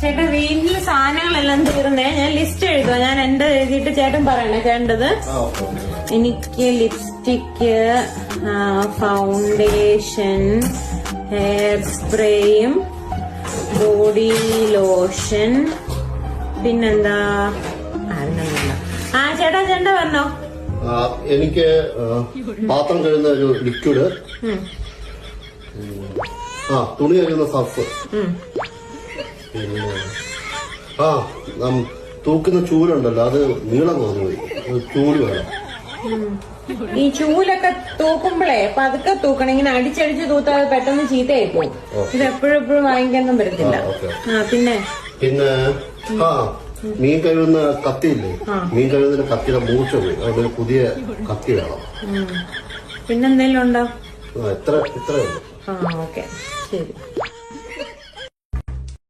ചേട്ടാ വീട്ടില് സാധനങ്ങളെല്ലാം തീർന്നേ. ഞാൻ ലിസ്റ്റ് എഴുതുക. ഞാൻ എന്റെ എഴുതിയിട്ട് ചേട്ടൻ പറയണേ ചേട്ടത്. എനിക്ക് ലിപ്സ്റ്റിക്ക്, ഫൗണ്ടേഷൻ, ഹെയർ സ്പ്രേയും, ബോഡി ലോഷൻ, പിന്നെന്താ അതിനൊന്നുമില്ല. ചേട്ടാ പറഞ്ഞോ. എനിക്ക് പാത്രം കഴുകുന്ന ഒരു ലിക്വിഡ്, തുണി കഴുകുന്ന സർഫ്, പിന്നെ തൂക്കുന്ന ചൂലുണ്ടല്ലോ അത് നീളം തോന്നുപോയി, ചൂല് വേണം. ഈ ചൂലൊക്കെ തൂക്കുമ്പോഴേ പതുക്കെ തൂക്കണം. ഇങ്ങനെ അടിച്ചടിച്ച് തൂത്താൽ പെട്ടെന്ന് ചീത്തയായി പോകും. ഇത് എപ്പോഴും വാങ്ങിക്കാനൊന്നും പറ്റത്തില്ല. പിന്നെ മീൻ കഴുകുന്ന കത്തിയില്ലേ, മീൻ കഴുകുന്ന കത്തിയുടെ മൂർച്ച പോയി, അതൊരു പുതിയ കത്തി വേണം. പിന്നെന്തെങ്കിലും ഉണ്ടോ? ഇത്രയുള്ളൂ. ഓക്കെ ശരി.